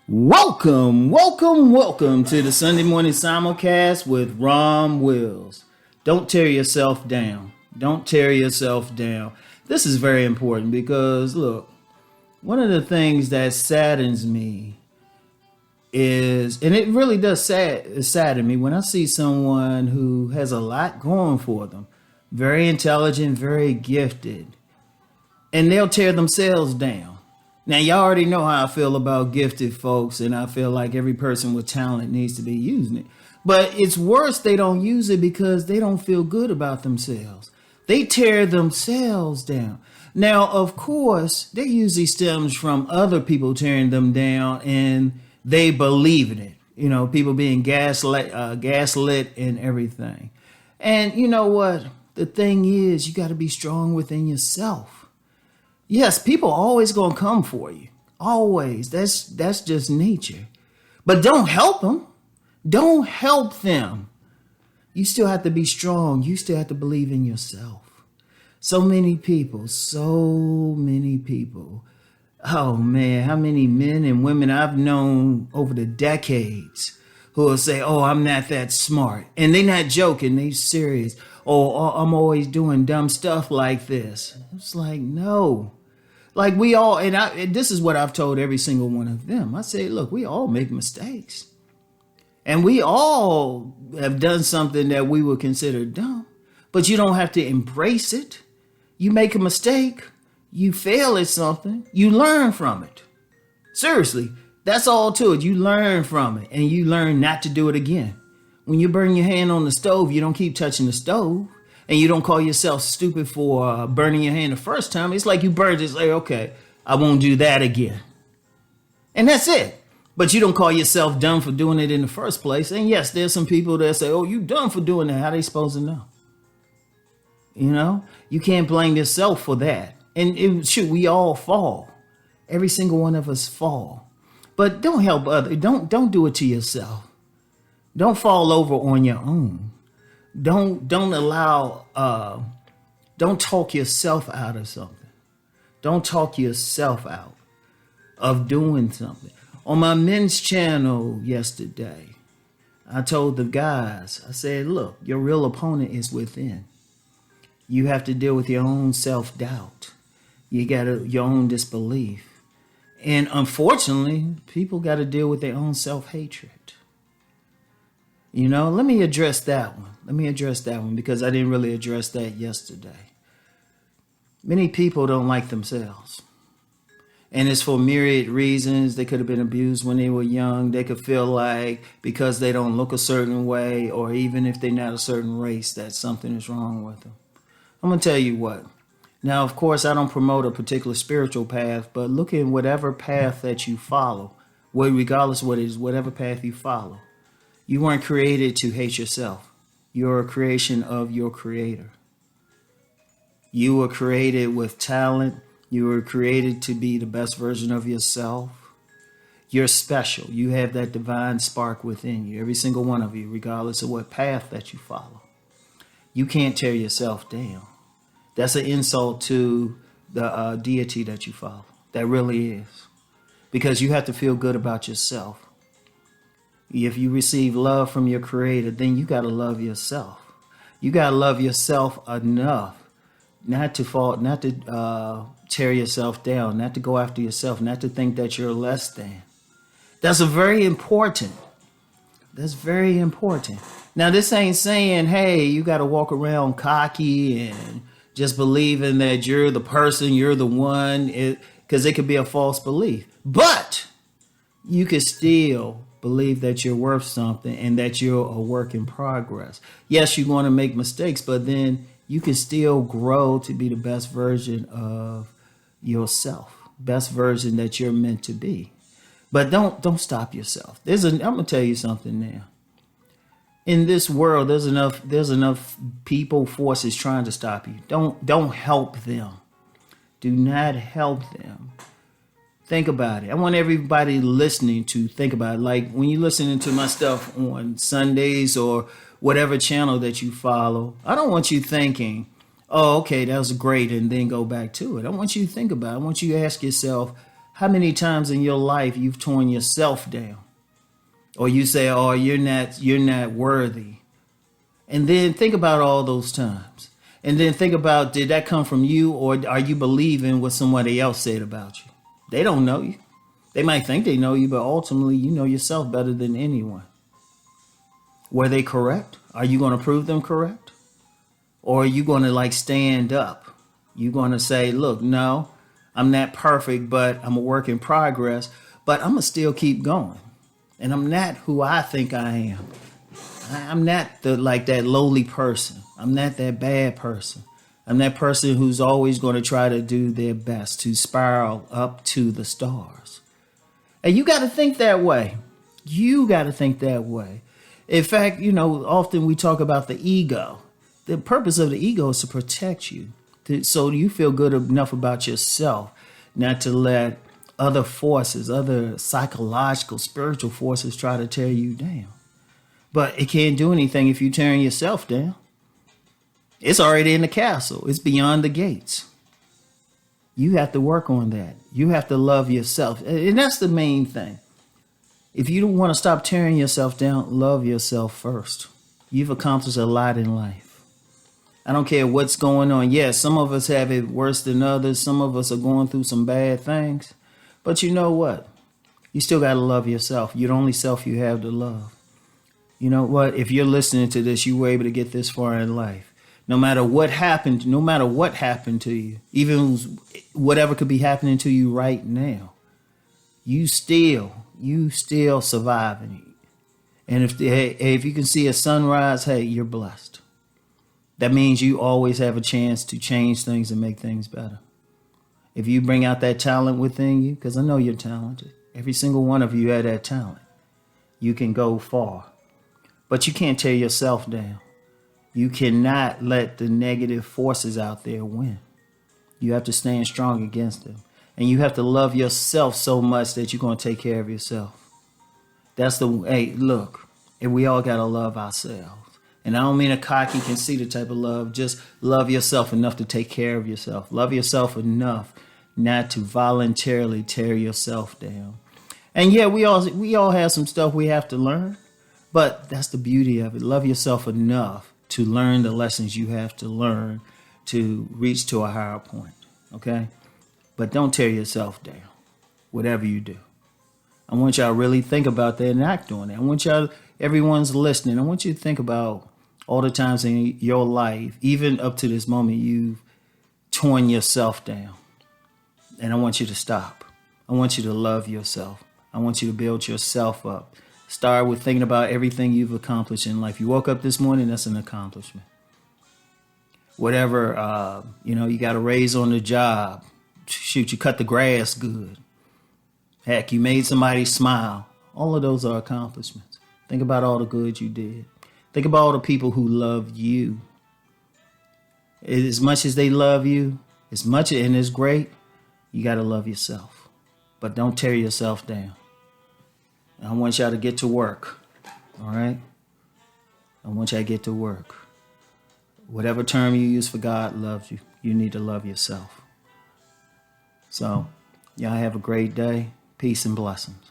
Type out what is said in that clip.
Welcome to the Sunday morning simulcast with Rom Wills. Don't tear yourself down. Don't tear yourself down. This is very important because, look, one of the things that saddens me is, and it really does sadden me when I see someone who has a lot going for them, very intelligent, very gifted, and they'll tear themselves down. Now, y'all already know how I feel about gifted folks, and I feel like every person with talent needs to be using it. But it's worse they don't use it because they don't feel good about themselves. They tear themselves down. Now, of course, that usually stems from other people tearing them down, and they believe in it. You know, people being gaslit and everything. And you know what? The thing is, you got to be strong within yourself. Yes, people are always going to come for you. Always. That's just nature. But don't help them. Don't help them. You still have to be strong. You still have to believe in yourself. So many people. Oh man, how many men and women I've known over the decades who will say, oh, I'm not that smart. And they're not joking. They're serious. Oh, I'm always doing dumb stuff like this. It's like, no. Like we all, and this is what I've told every single one of them. I say, look, we all make mistakes. And we all have done something that we would consider dumb. But you don't have to embrace it. You make a mistake. You fail at something. You learn from it. Seriously, that's all to it. You learn from it and you learn not to do it again. When you burn your hand on the stove, you don't keep touching the stove. And you don't call yourself stupid for burning your hand the first time. It's like you burned it, say, okay, I won't do that again. And that's it. But you don't call yourself dumb for doing it in the first place. And yes, there's some people that say, oh, you dumb for doing that. How they supposed to know? You know, you can't blame yourself for that. And we all fall. Every single one of us fall. But don't help others. Don't do it to yourself. Don't fall over on your own. Don't talk yourself out of something. Don't talk yourself out of doing something. On my men's channel yesterday, I told the guys, I said, look, your real opponent is within. You have to deal with your own self-doubt. You got your own disbelief. And unfortunately, people got to deal with their own self-hatred. You know, let me address that one. Because I didn't really address that yesterday. Many people don't like themselves. And it's for myriad reasons. They could have been abused when they were young. They could feel like because they don't look a certain way, or even if they're not a certain race, that something is wrong with them. I'm going to tell you what. Now, of course, I don't promote a particular spiritual path, but look at whatever path that you follow, regardless of what it is, whatever path you follow. You weren't created to hate yourself. You're a creation of your creator. You were created with talent. You were created to be the best version of yourself. You're special. You have that divine spark within you, every single one of you, regardless of what path that you follow. You can't tear yourself down. That's an insult to the deity that you follow. That really is. Because you have to feel good about yourself. If you receive love from your creator, then you got to love yourself. You got to love yourself enough not to tear yourself down, not to go after yourself, not to think that you're less than. That's very important. That's very important. Now, this ain't saying, hey, you got to walk around cocky and just believing that you're the person, you're the one, because it could be a false belief. But you could still believe that you're worth something and that you're a work in progress. Yes, you're going to make mistakes, but then you can still grow to be the best version of yourself, best version that you're meant to be. But don't stop yourself. I'm going to tell you something now. In this world, there's enough people, forces trying to stop you. Don't help them. Do not help them. Think about it. I want everybody listening to think about it. Like when you're listening to my stuff on Sundays or whatever channel that you follow, I don't want you thinking, oh, okay, that was great, and then go back to it. I want you to think about it. I want you to ask yourself, How many times in your life you've torn yourself down? Or you say, oh, you're not worthy. And then think about all those times. And then think about, did that come from you, or are you believing what somebody else said about you? They don't know you. They might think they know you, but ultimately you know yourself better than anyone. Were they correct? Are you going to prove them correct? Or are you going to stand up? You're going to say, look, no, I'm not perfect, but I'm a work in progress, but I'm going to still keep going. And I'm not who I think I am. I'm not that lowly person. I'm not that bad person. I'm that person who's always going to try to do their best to spiral up to the stars. And you got to think that way. You got to think that way. In fact, often we talk about the ego. The purpose of the ego is to protect you. So you feel good enough about yourself not to let other forces, other psychological, spiritual forces try to tear you down. But it can't do anything if you're tearing yourself down. It's already in the castle. It's beyond the gates. You have to work on that. You have to love yourself. And that's the main thing. If you don't want to stop tearing yourself down, love yourself first. You've accomplished a lot in life. I don't care what's going on. Yes, some of us have it worse than others. Some of us are going through some bad things. But you know what? You still got to love yourself. You're the only self you have to love. You know what? If you're listening to this, you were able to get this far in life. No matter what happened to you, even whatever could be happening to you right now, you still surviving. And if you can see a sunrise, hey, you're blessed. That means you always have a chance to change things and make things better. If you bring out that talent within you, because I know you're talented. Every single one of you had that talent. You can go far. But you can't tear yourself down. You cannot let the negative forces out there win. You have to stand strong against them. And you have to love yourself so much that you're going to take care of yourself. Hey, look, and we all got to love ourselves. And I don't mean a cocky, conceited type of love. Just love yourself enough to take care of yourself. Love yourself enough not to voluntarily tear yourself down. And yeah, we all have some stuff we have to learn. But that's the beauty of it. Love yourself enough to learn the lessons you have to learn to reach to a higher point. Okay? But don't tear yourself down, whatever you do. I want y'all to really think about that and act on it. I want y'all, everyone's listening, I want you to think about all the times in your life, even up to this moment, you've torn yourself down. And I want you to stop. I want you to love yourself. I want you to build yourself up. Start with thinking about everything you've accomplished in life. You woke up this morning, that's an accomplishment. Whatever, you got a raise on the job. Shoot, you cut the grass good. Heck, you made somebody smile. All of those are accomplishments. Think about all the good you did. Think about all the people who love you. As much as they love you, and it's great, you got to love yourself. But don't tear yourself down. I want y'all to get to work. All right? I want y'all to get to work. Whatever term you use for God loves you, you need to love yourself. So, y'all have a great day. Peace and blessings.